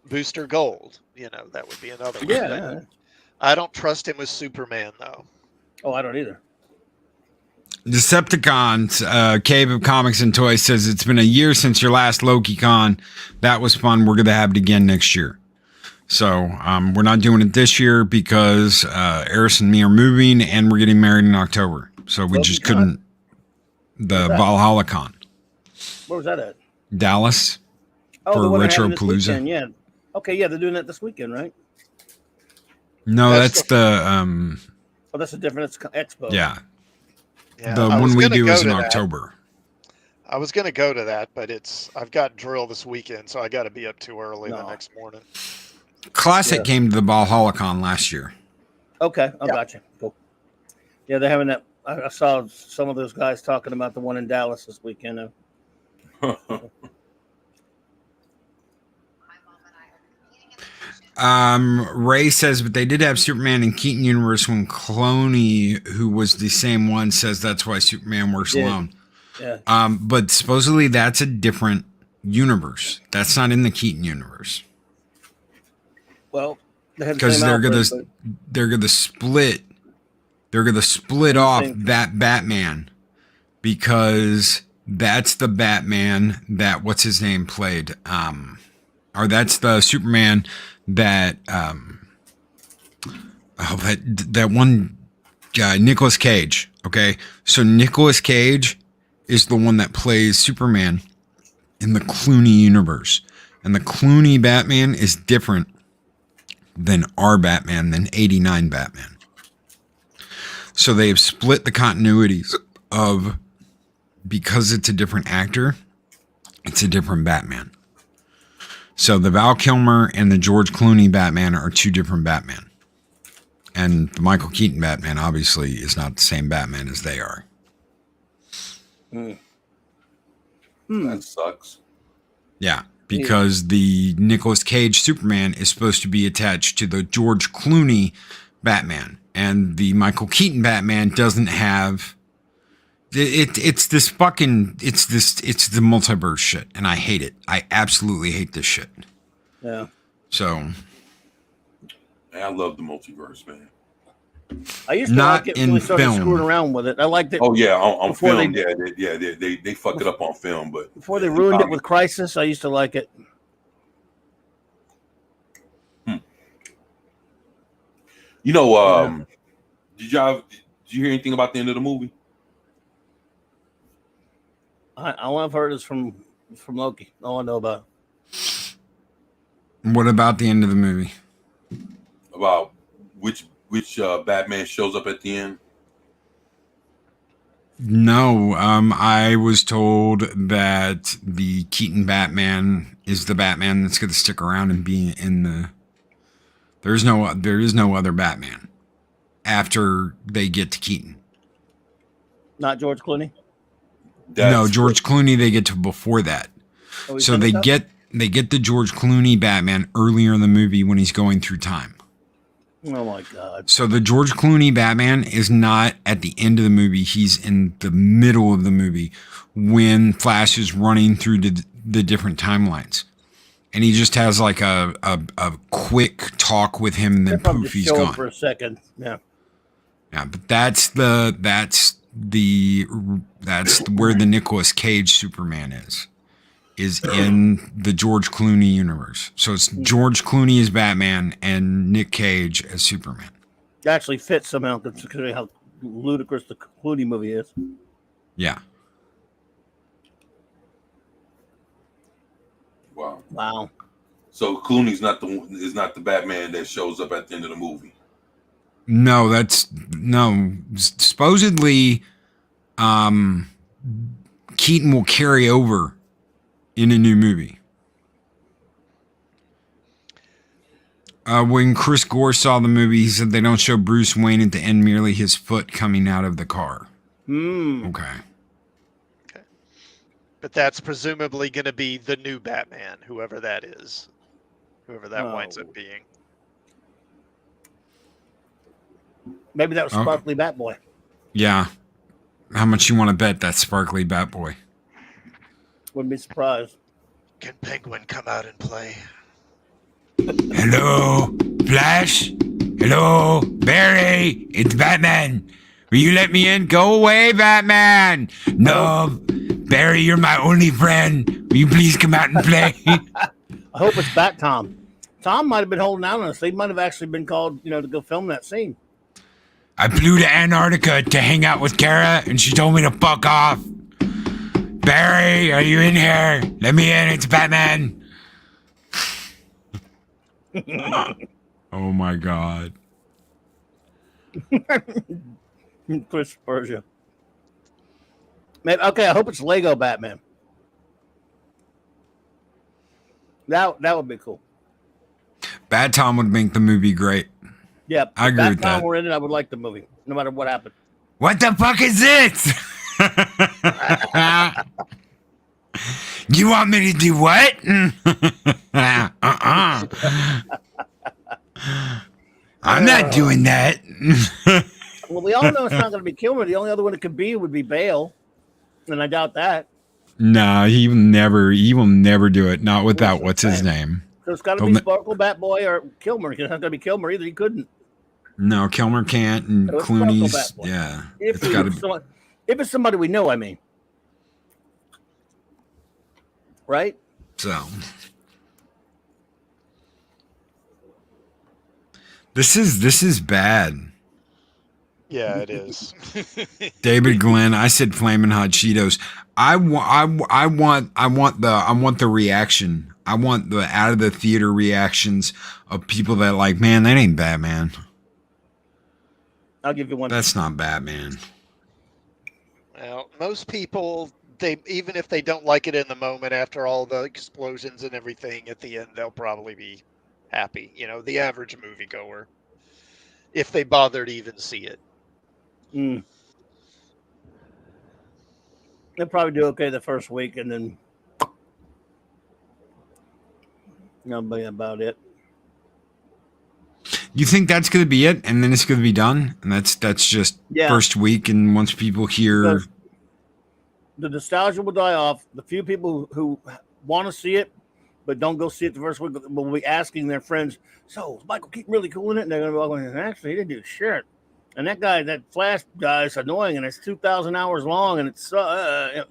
Speaker 4: Booster Gold, that would be another one.
Speaker 2: Yeah.
Speaker 4: I don't trust him with Superman, though.
Speaker 2: Oh, I don't either.
Speaker 1: Decepticons, Cave of Comics and Toys says it's been a year since your last Loki Con. That was fun. We're going to have it again next year. So we're not doing it this year because Eris and me are moving and we're getting married in October. So we just couldn't. The Valhalla Con.
Speaker 2: Where was that at?
Speaker 1: Dallas.
Speaker 2: Oh,
Speaker 1: for Retro Palooza.
Speaker 2: Yeah. Okay, yeah, they're doing that this weekend, right?
Speaker 1: No, that's the
Speaker 2: Oh, that's a different expo.
Speaker 1: Yeah. The one we do is in October.
Speaker 4: I was going to go to that, but I've got drill this weekend, so I got to be up too early the next morning.
Speaker 1: Classic came to the Valhalla Con last year.
Speaker 2: Okay, I got you. Cool. Yeah, they're having that. I saw some of those guys talking about the one in Dallas this weekend.
Speaker 1: Ray says, but they did have Superman in Keaton universe when Clooney, who was the same one, says that's why Superman works alone.
Speaker 2: Yeah.
Speaker 1: But supposedly that's a different universe. That's not in the Keaton universe.
Speaker 2: Well,
Speaker 1: because they're gonna split They're going to split off that Batman because that's the Batman that what's his name played, or that's the Superman that that one guy, Nicolas Cage. Okay, so Nicolas Cage is the one that plays Superman in the Clooney universe, and the Clooney Batman is different than our Batman, than 89 Batman. So they have split the continuities of, because it's a different actor, it's a different Batman. So the Val Kilmer and the George Clooney Batman are two different Batman. And the Michael Keaton Batman obviously is not the same Batman as they are.
Speaker 3: That sucks.
Speaker 1: Yeah, because the Nicolas Cage Superman is supposed to be attached to the George Clooney Batman. And the Michael Keaton Batman doesn't have it's the multiverse shit, and I hate it. I absolutely hate this shit.
Speaker 2: Yeah.
Speaker 1: So
Speaker 3: Man, I love the multiverse, man.
Speaker 2: I used to
Speaker 1: not
Speaker 2: like it when we started
Speaker 1: film.
Speaker 2: screwing around with it. I liked it.
Speaker 3: Oh yeah, on film.
Speaker 2: They,
Speaker 3: They fuck it up on film, but
Speaker 2: before they ruined it with Crisis, I used to like it.
Speaker 3: You know, did you hear anything about the end of the movie?
Speaker 2: All I've heard is from Loki. All I know about.
Speaker 1: What about the end of the movie?
Speaker 3: About which Batman shows up at the end?
Speaker 1: No, I was told that the Keaton Batman is the Batman that's going to stick around and be in the. There is no other Batman after they get to Keaton.
Speaker 2: Not George Clooney.
Speaker 1: No, George Clooney. They get to before that, so they get the George Clooney Batman earlier in the movie when he's going through time.
Speaker 2: Oh my God!
Speaker 1: So the George Clooney Batman is not at the end of the movie. He's in the middle of the movie when Flash is running through the different timelines. And he just has like a quick talk with him, and then poof, he's gone
Speaker 2: for a second. Yeah,
Speaker 1: yeah. But that's where the Nicolas Cage Superman is in the George Clooney universe. So it's George Clooney as Batman and Nick Cage as Superman.
Speaker 2: It actually fits somehow considering how ludicrous the Clooney movie is.
Speaker 1: Yeah.
Speaker 2: Wow.
Speaker 3: So Clooney's not the Batman that shows up at the end of the movie.
Speaker 1: No, supposedly Keaton will carry over in a new movie. When Chris Gore saw the movie, he said they don't show Bruce Wayne at the end, merely his foot coming out of the car. Okay.
Speaker 4: But that's presumably going to be the new Batman, whoever that is. Whoever that winds up being.
Speaker 2: Maybe that was Sparkly Batboy.
Speaker 1: Yeah. How much you want to bet that's Sparkly Batboy?
Speaker 2: Wouldn't be surprised.
Speaker 4: Can Penguin come out and play?
Speaker 1: Hello, Flash. Hello, Barry. It's Batman. Will you let me in? Go away, Batman. No, Barry, you're my only friend. Will you please come out and play?
Speaker 2: I hope it's Bat Tom. Tom might have been holding out on us. He might have actually been called, to go film that scene.
Speaker 1: I flew to Antarctica to hang out with Kara, and she told me to fuck off. Barry, are you in here? Let me in. It's Batman. Oh my God.
Speaker 2: Chris Spurgeon. Maybe, okay, I hope it's Lego Batman. That would be cool.
Speaker 1: Bat Tom would make the movie great.
Speaker 2: Yeah,
Speaker 1: I agree with that.
Speaker 2: If we're in it, I would like the movie, no matter what happened.
Speaker 1: What the fuck is this? You want me to do what? I'm not doing that.
Speaker 2: Well, we all know it's not going to be Kilmer. The only other one it could be would be Bale, and I doubt that.
Speaker 1: No, he will never do it. Not without what's his name.
Speaker 2: So it's got to be Sparkle Batboy or Kilmer. It's not going to be Kilmer either. He couldn't.
Speaker 1: No, Kilmer can't, and
Speaker 2: So it's about to go
Speaker 1: Clooney's.
Speaker 2: back for it.
Speaker 1: Yeah,
Speaker 2: If
Speaker 1: it's got to be.
Speaker 2: if it's somebody we know, I mean, right?
Speaker 1: So this is bad.
Speaker 4: Yeah, it is.
Speaker 1: David Glenn, I said flaming hot Cheetos. I want the reaction. I want the out of the theater reactions of people that like, man, that ain't Batman.
Speaker 2: I'll give you one.
Speaker 1: That's not Batman.
Speaker 4: Well, most people, they even if they don't like it in the moment, after all the explosions and everything at the end, they'll probably be happy. You know, the average moviegoer, if they bother to even see it.
Speaker 2: Mm. They'll probably do okay the first week, and then that'll be about it.
Speaker 1: You think that's going to be it, and then it's going to be done, and that's just first week, and once people hear,
Speaker 2: Because the nostalgia will die off. The few people who want to see it but don't go see it the first week will be asking their friends, "So is Michael Keaton really cool in it?" And they're going to be going, "Actually, he didn't do shit." And that guy, that Flash guy, is annoying, and it's 2,000 hours long, and it's no.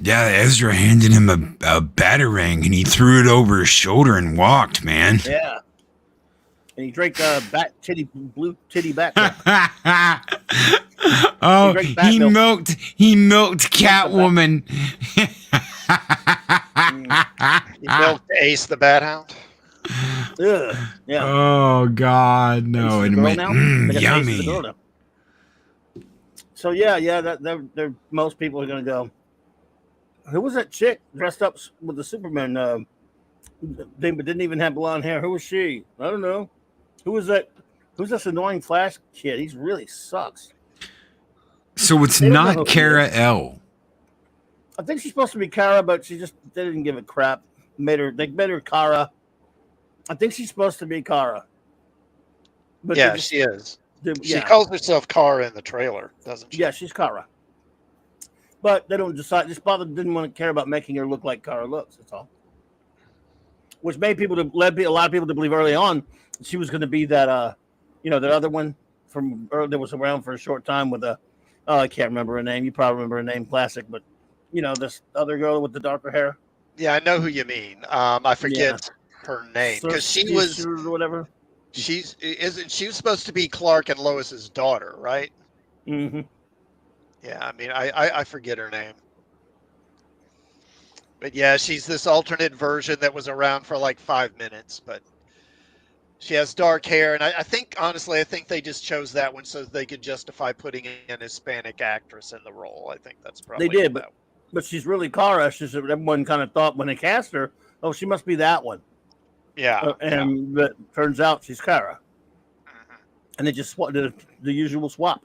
Speaker 1: yeah, Ezra handed him a batarang, and he threw it over his shoulder and walked, man.
Speaker 2: Yeah. And he drank blue titty bat.
Speaker 1: Oh, he milked Catwoman.
Speaker 4: He milked Ace the Bat Hound.
Speaker 2: Ugh, yeah.
Speaker 1: Oh God, no!
Speaker 2: And
Speaker 1: It went
Speaker 2: yummy.
Speaker 1: yummy.
Speaker 2: So they're most people are gonna go. Who was that chick dressed up with the Superman? They didn't even have blonde hair. Who was she? I don't know. Who was that? Who's this annoying Flash kid? He really sucks.
Speaker 1: So it's not Kara L.
Speaker 2: I think she's supposed to be Kara, but they didn't give a crap. They made her Kara. I think she's supposed to be Kara.
Speaker 4: But yeah, she is. She calls herself Kara in the trailer, doesn't she?
Speaker 2: Yeah, she's Kara. But they don't decide. Didn't want to care about making her look like Kara looks. That's all. Which led a lot of people to believe early on she was going to be that, that other one from that was around for a short time with I can't remember her name. You probably remember her name, classic. But this other girl with the darker hair.
Speaker 4: Yeah, I know who you mean. I forget her name because she was
Speaker 2: or whatever.
Speaker 4: She was supposed to be Clark and Lois's daughter, right?
Speaker 2: Mm-hmm.
Speaker 4: Yeah, I mean, I forget her name. But yeah, she's this alternate version that was around for like 5 minutes, but she has dark hair. And I think, honestly, they just chose that one so they could justify putting an Hispanic actress in the role. I think that's probably
Speaker 2: they did, but she's really Kara. Everyone kind of thought when they cast her, oh, she must be that one.
Speaker 4: Yeah.
Speaker 2: But turns out she's Kara. Mm-hmm. And they just did the usual swap.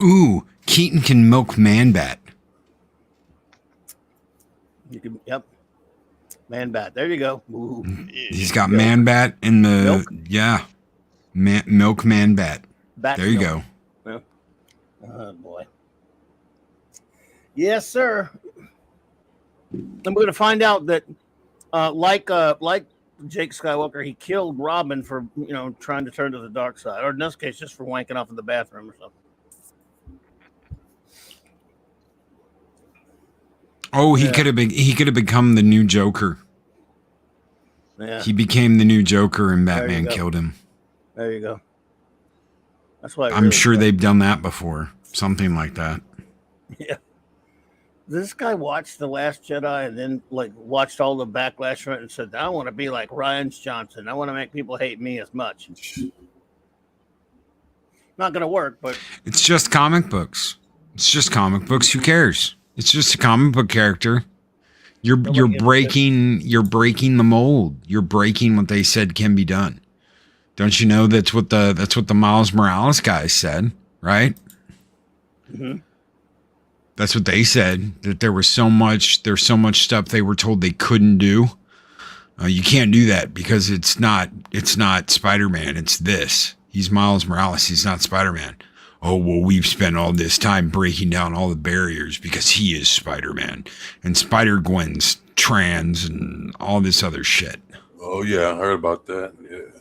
Speaker 1: Ooh, Keaton can milk Man-Bat.
Speaker 2: Yep. Man-Bat. There you go. Ooh.
Speaker 1: He's got Man-Bat in the... Milk? Milk Man-Bat. There you go.
Speaker 2: Yeah. Oh, boy. Yes, sir. And we're going to find out that like Jake Skywalker, he killed Robin for trying to turn to the dark side, or in this case, just for wanking off in the bathroom or something.
Speaker 1: Oh, he could have become the new Joker.
Speaker 2: Yeah,
Speaker 1: he became the new Joker, and Batman killed him.
Speaker 2: There you go. That's why
Speaker 1: I'm sure they've done that before, something like that.
Speaker 2: Yeah. This guy watched The Last Jedi and then watched all the backlash from it and said, I want to be like Ryan Johnson. I want to make people hate me as much. Not going to work, but...
Speaker 1: It's just comic books. Who cares? It's just a comic book character. You're breaking the mold. You're breaking what they said can be done. Don't you know that's what the Miles Morales guys said, right?
Speaker 2: Mm-hmm.
Speaker 1: That's what they said, that there's so much stuff they were told they couldn't do. You can't do that because it's not Spider-Man. It's this. He's Miles Morales. He's not Spider-Man. Oh, well, we've spent all this time breaking down all the barriers because he is Spider-Man. And Spider-Gwen's trans and all this other shit.
Speaker 3: Oh, yeah. I heard about that. Yeah.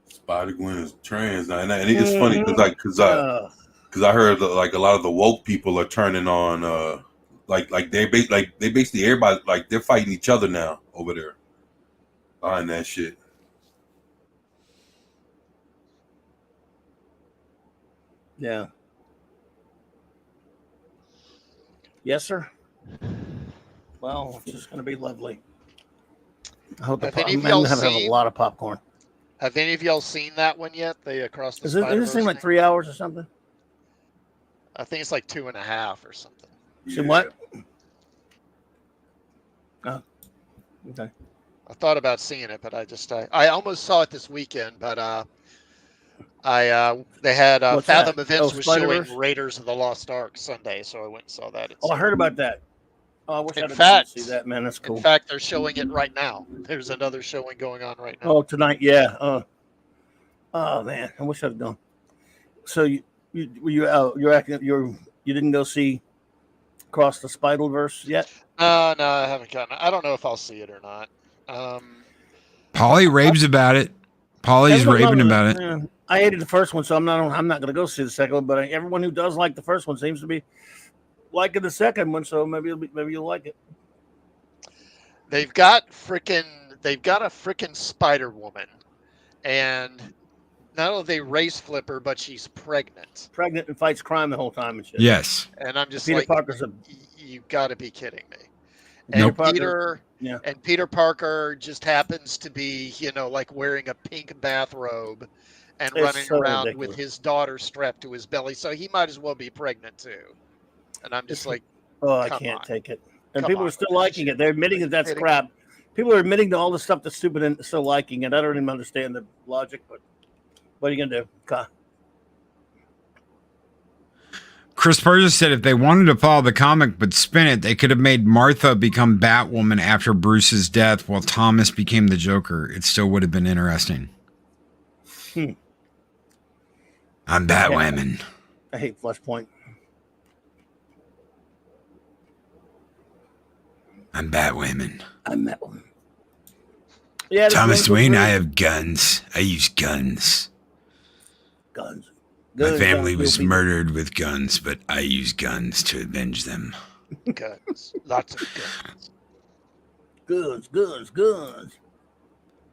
Speaker 3: Spider-Gwen is trans now, and it's funny
Speaker 2: Mhm.
Speaker 3: because I heard that, like, a lot of the woke people are turning on like they basically everybody, like, they're fighting each other now over there behind that shit.
Speaker 2: Yeah. Yes, sir. Well, it's just going to be lovely. I hope
Speaker 4: Have
Speaker 2: I'm
Speaker 4: any of
Speaker 2: going
Speaker 4: y'all
Speaker 2: to have a
Speaker 4: seen?
Speaker 2: lot of popcorn.
Speaker 4: Have any of y'all seen that one yet? The Across the
Speaker 2: Does this seem
Speaker 4: Spider-Verse
Speaker 2: like
Speaker 4: thing?
Speaker 2: 3 hours or something?
Speaker 4: I think it's like 2.5 or something.
Speaker 2: See what? Oh, okay.
Speaker 4: I thought about seeing it, but I almost saw it this weekend, but they had
Speaker 2: What's
Speaker 4: Fathom
Speaker 2: that?
Speaker 4: Events
Speaker 2: Oh,
Speaker 4: was showing
Speaker 2: Spider-Verse?
Speaker 4: Raiders of the Lost Ark Sunday, so I went and saw that
Speaker 2: Oh, I
Speaker 4: instead.
Speaker 2: heard about that. Oh, I wish
Speaker 4: In
Speaker 2: I'd have been to see
Speaker 4: fact,
Speaker 2: that, man. That's
Speaker 4: in
Speaker 2: cool.
Speaker 4: fact, they're showing it right now. There's another showing going on right now.
Speaker 2: Oh, tonight, yeah. Oh man, I wish I'd gone. So you didn't go see Across the Spider-Verse yet?
Speaker 4: No, I haven't gotten. I don't know if I'll see it or not.
Speaker 1: Polly raves about it. Polly's
Speaker 2: Everyone
Speaker 1: raving
Speaker 2: loves
Speaker 1: about
Speaker 2: it.
Speaker 1: it.
Speaker 2: Yeah. I hated the first one, so I'm not going to go see the second one. But everyone who does like the first one seems to be liking the second one. So maybe you'll like it.
Speaker 4: They've got a freaking Spider Woman, and not only they race flipper, but she's pregnant.
Speaker 2: Pregnant and fights crime the whole time and shit.
Speaker 1: Yes.
Speaker 4: And I'm just
Speaker 2: Peter
Speaker 4: like,
Speaker 2: Parker's
Speaker 4: you got to be kidding me.
Speaker 2: Peter
Speaker 4: And
Speaker 2: Parker. Yeah.
Speaker 4: Peter Parker just happens to be, like wearing a pink bathrobe and
Speaker 2: It's
Speaker 4: running
Speaker 2: so
Speaker 4: around
Speaker 2: ridiculous.
Speaker 4: with his daughter strapped to his belly, so he might as well be pregnant too. And I'm just like,
Speaker 2: oh, I
Speaker 4: come
Speaker 2: can't
Speaker 4: on.
Speaker 2: take it. And
Speaker 4: Come
Speaker 2: people
Speaker 4: on,
Speaker 2: are still
Speaker 4: man.
Speaker 2: liking it. They're admitting that that's
Speaker 4: Kidding?
Speaker 2: crap. People are admitting to all the stuff that's stupid and still liking it. I don't even understand the logic, but what are you gonna do?
Speaker 1: Chris Burgess said if they wanted to follow the comic but spin it, they could have made Martha become Batwoman after Bruce's death while Thomas became the Joker. It still would have been interesting. I'm Batwoman.
Speaker 2: I hate Flashpoint.
Speaker 1: I'm Batwoman.
Speaker 2: I'm that one. Yeah,
Speaker 1: Thomas Wayne, I have guns. I use guns.
Speaker 2: guns.
Speaker 1: My family was murdered with guns, but I use guns to avenge them.
Speaker 4: Guns. Lots of guns.
Speaker 2: Guns.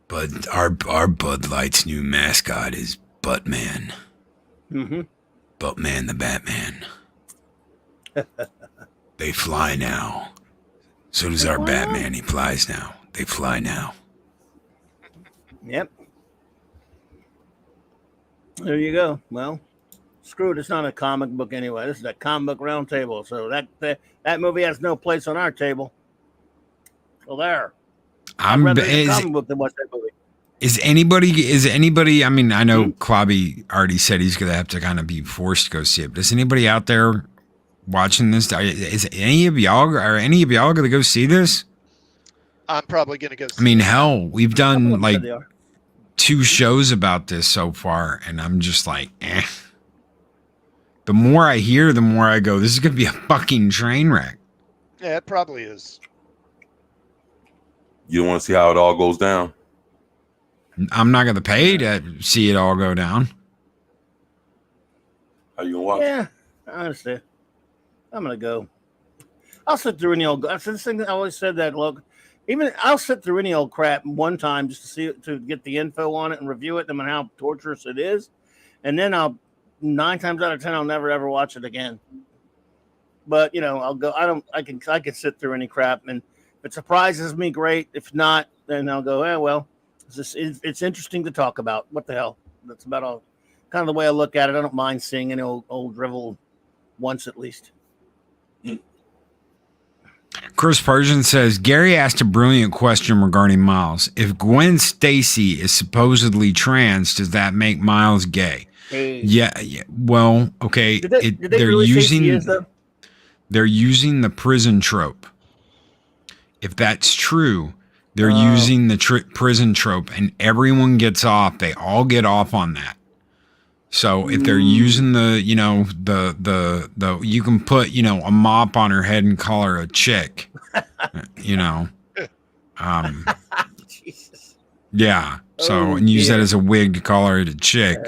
Speaker 1: But our Bud Light's new mascot is Buttman.
Speaker 2: Mm-hmm.
Speaker 1: Buttman the Batman. They fly now. So does our Batman. He flies now. They fly now.
Speaker 2: Yep. There you go. Well, screw it. It's not a comic book anyway. This is a comic book round table. So that movie has no place on our table. So there. I'd rather read a comic book than watch that movie.
Speaker 1: Is anybody, I mean, I know Clobby already said he's going to have to kind of be forced to go see it, but is anybody out there watching this? Is any of y'all going to go see this?
Speaker 4: I'm probably going to go see
Speaker 1: I mean, hell, we've done like
Speaker 2: They are.
Speaker 1: 2 shows about this so far, and I'm just like, eh. The more I hear, the more I go, this is going to be a fucking train wreck.
Speaker 4: Yeah, it probably is.
Speaker 3: You don't want to see how it all goes down.
Speaker 1: I'm not going to pay to see it all go down.
Speaker 3: How you gonna watch?
Speaker 2: Yeah, I understand. I'm gonna go. I'll sit through any old. That's the thing. I always said that. Look, even I'll sit through any old crap one time just to see it, to get the info on it and review it, no matter how torturous it is, and then 9 times out of 10 I'll never ever watch it again. But I'll go. I can sit through any crap, and if it surprises me, great. If not, then I'll go. Well, it's interesting to talk about. What the hell? That's about all. Kind of the way I look at it. I don't mind seeing any old drivel once at least.
Speaker 1: Chris Persian says, Gary asked a brilliant question regarding Miles. If Gwen Stacy is supposedly trans, does that make Miles gay?
Speaker 2: Hey.
Speaker 1: Yeah. Well, okay.
Speaker 2: Did they really say she is, though?
Speaker 1: They're using the prison trope. If that's true, they're using the prison trope, and everyone gets off. They all get off on that. So if they're using the you can put, a mop on her head and call her a chick,
Speaker 2: Jesus.
Speaker 1: yeah. So, and use that as a wig to call her a chick,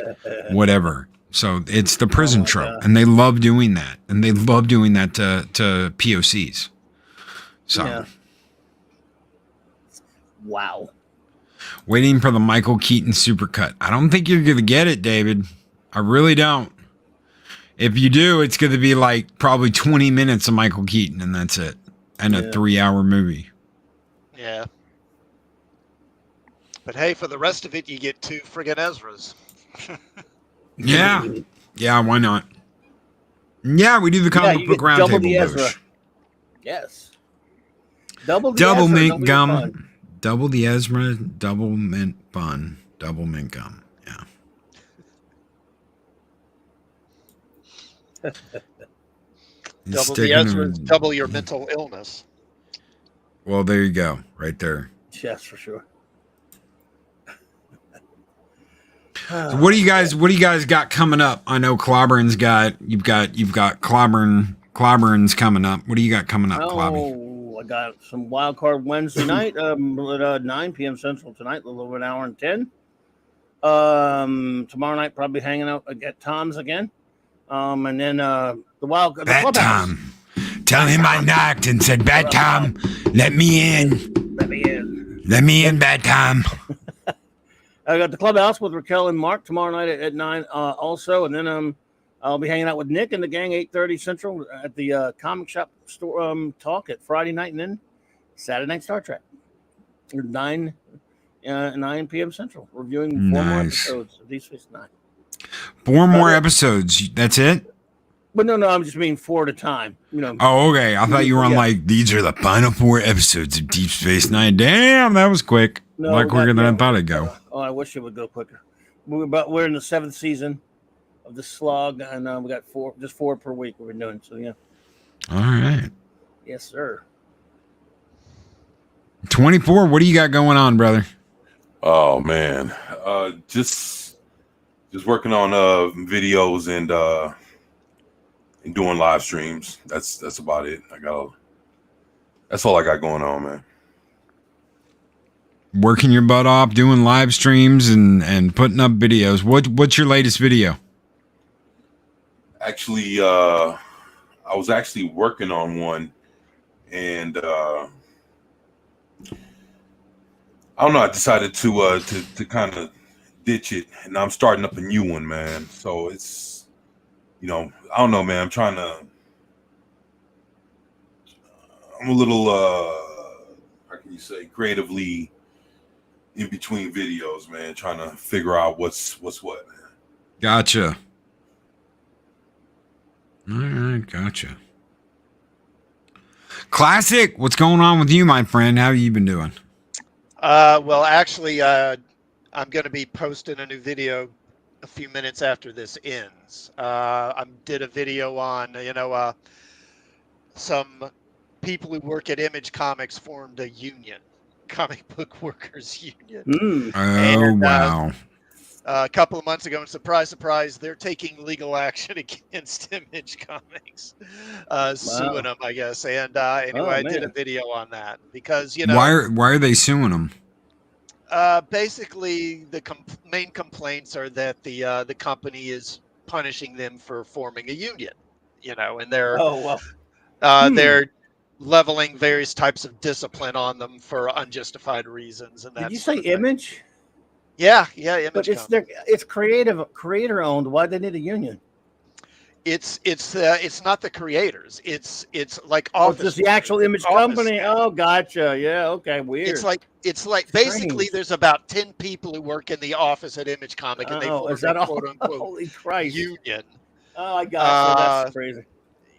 Speaker 1: whatever. So it's the prison trope,
Speaker 2: God.
Speaker 1: and they love doing that, and they love doing that to POCs. So,
Speaker 2: Yeah. Wow.
Speaker 1: waiting for the Michael Keaton supercut. I don't think you're gonna get it, David. I really don't. If you do, it's gonna be like probably 20 minutes of Michael Keaton, and that's it, and a 3-hour movie.
Speaker 4: Yeah. But hey, for the rest of it, you get 2 friggin' Ezras.
Speaker 1: Yeah. Yeah, why not? Yeah, we do the comic book roundtable,
Speaker 2: Ezra. Yes. Double
Speaker 1: Double
Speaker 2: Ezra,
Speaker 1: mint gum.
Speaker 2: fun.
Speaker 1: Double the Ezra, double mint bun, double mint gum. Yeah.
Speaker 4: Double the Ezra, double your mental illness.
Speaker 1: Well, there you go, right there.
Speaker 2: Yes, for sure.
Speaker 1: So what do you guys got coming up? I know Clobberin's you've got Clobberin's coming up. What do you got coming up, Clobby?
Speaker 2: I got some wild card Wednesday night, at 9 p.m. Central tonight, a little over an hour and 10. Tomorrow night, probably hanging out at Tom's again. And then the
Speaker 1: Bat Tom. Tell him I knocked and said, Bat Tom, let me in.
Speaker 2: Let me in.
Speaker 1: Let me in, Bat Tom.
Speaker 2: I got the clubhouse with Raquel and Mark tomorrow night at 9 also. And then I'll be hanging out with Nick and the gang 8:30 Central at the comic shop store talk at Friday night, and then Saturday night Star Trek. 9 p.m. Central. Reviewing 4 more episodes of Deep Space Nine.
Speaker 1: 4 more episodes. That's it?
Speaker 2: But no, I'm just meaning 4 at a time. You know.
Speaker 1: Oh, okay. I thought you were on like, these are the final 4 episodes of Deep Space Nine. Damn, that was quick.
Speaker 2: No,
Speaker 1: like quicker than I thought it'd go.
Speaker 2: Oh, I wish it would go quicker. We're in the 7th season of the slog, and we got 4 per week we're doing. So yeah.
Speaker 1: All right.
Speaker 2: Yes, sir.
Speaker 1: 24. What do you got going on, brother?
Speaker 3: Oh man, just working on videos and doing live streams. That's about it. That's all I got going on, man.
Speaker 1: Working your butt off, doing live streams and putting up videos. What's your latest video?
Speaker 3: Actually, I was actually working on one, and I don't know. I decided to kind of ditch it, and I'm starting up a new one, man. So it's, I don't know, man. I'm a little, how can you say, creatively in between videos, man, trying to figure out what's what, man.
Speaker 1: Gotcha. All right, gotcha. Classic, what's going on with you, my friend? How have you been doing?
Speaker 4: Well, actually, I'm going to be posting a new video a few minutes after this ends. I did a video on, some people who work at Image Comics formed a union, comic book workers union.
Speaker 1: Wow.
Speaker 4: A couple of months ago, and surprise, surprise, they're taking legal action against Image Comics, suing them, I guess. And anyway, I did a video on that because,
Speaker 1: why are they suing them?
Speaker 4: Basically, the main complaints are that the company is punishing them for forming a union, and they're leveling various types of discipline on them for unjustified reasons. And
Speaker 2: did you say Image?
Speaker 4: Yeah, Image.
Speaker 2: But it's creator owned. Why do they need a union?
Speaker 4: It's not the creators. It's like
Speaker 2: office. It's the actual Image company. Oh, gotcha. Yeah. Okay. Weird.
Speaker 4: It's like basically there's about 10 people who work in the office at Image Comic, and they form a quote unquote
Speaker 2: holy Christ
Speaker 4: union.
Speaker 2: Oh, I got that's crazy.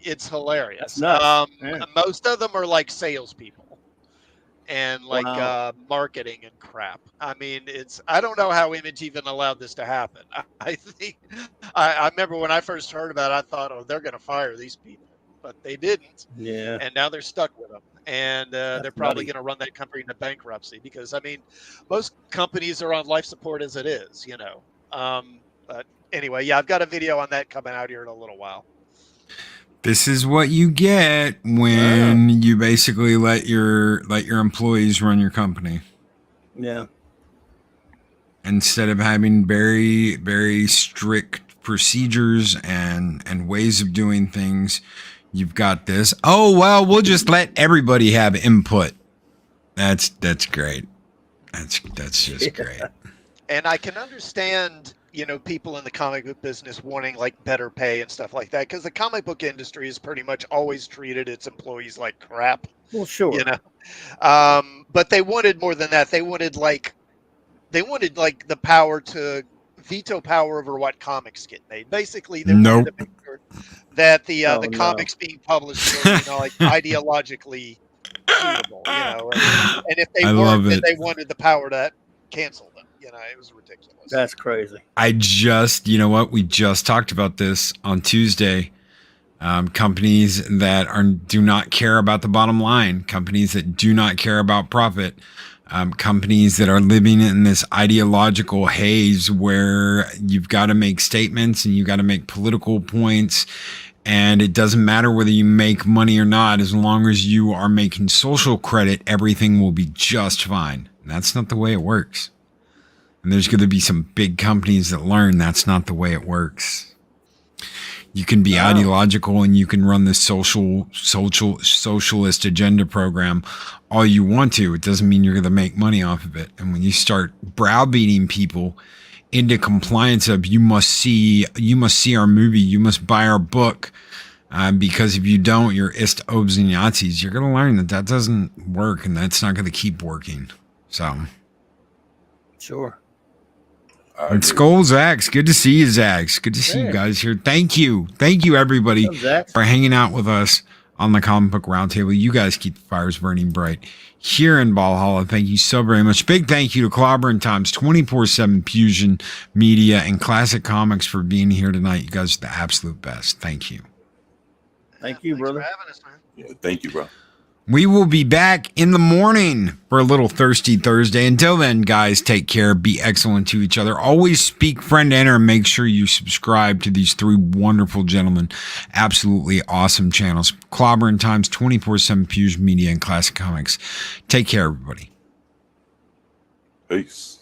Speaker 4: It's hilarious.
Speaker 2: It's
Speaker 4: most of them are like salespeople and like marketing and crap. I mean, I don't know how Image even allowed this to happen. I think I remember when I first heard about it, I thought, oh, they're going to fire these people, but they didn't.
Speaker 2: Yeah.
Speaker 4: And now they're stuck with them, and they're probably going to run that company into bankruptcy because, I mean, most companies are on life support as it is, But anyway, yeah, I've got a video on that coming out here in a little while.
Speaker 1: This is what you get when you basically let your employees run your company.
Speaker 2: Yeah.
Speaker 1: instead of having very, very strict procedures and ways of doing things, you've got this. Oh, well, we'll just let everybody have input. That's great. That's just great.
Speaker 4: And I can understand, people in the comic book business wanting like better pay and stuff like that, because the comic book industry has pretty much always treated its employees like crap.
Speaker 2: Well, sure.
Speaker 4: But they wanted more than that. They wanted the power to veto power over what comics get made. Basically, they wanted to make sure that the comics being published were, ideologically suitable, and if they weren't, then they wanted the power to cancel them. It was ridiculous.
Speaker 2: That's crazy.
Speaker 1: You know what? We just talked about this on Tuesday. Companies that do not care about the bottom line, companies that do not care about profit, companies that are living in this ideological haze where you've got to make statements and you've got to make political points. And it doesn't matter whether you make money or not, as long as you are making social credit, everything will be just fine. And that's not the way it works. And there's going to be some big companies that learn that's not the way it works. You can be ideological and you can run this socialist agenda program all you want to. It doesn't mean you're going to make money off of it. And when you start browbeating people into compliance of you must see our movie, you must buy our book, because if you don't, you're ist obs and Nazis. You're going to learn that doesn't work, and that's not going to keep working. So,
Speaker 2: sure.
Speaker 1: And Skull Zax, good to see you, Zax. Good to see you guys here. Thank you, everybody, for hanging out with us on the Comic Book Roundtable. You guys keep the fires burning bright here in Valhalla. Thank you so very much. Big thank you to Clobberin Times, 24/7 Fusion Media, and Classic Comics for being here tonight. You guys are the absolute best. Thank you.
Speaker 2: Thank you, brother.
Speaker 4: Thanks for having us, man.
Speaker 3: Yeah, thank you, bro.
Speaker 1: We will be back in the morning for a little Thirsty Thursday. Until then, guys, take care. Be excellent to each other. Always speak, friend, enter, and make sure you subscribe to these three wonderful gentlemen. Absolutely awesome channels. Clobberin Times, 24/7 Fusion Media, and Classic Comics. Take care, everybody.
Speaker 3: Peace.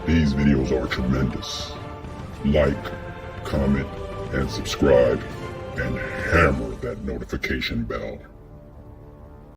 Speaker 5: These videos are tremendous. Like, comment, and subscribe, and hammer that notification bell.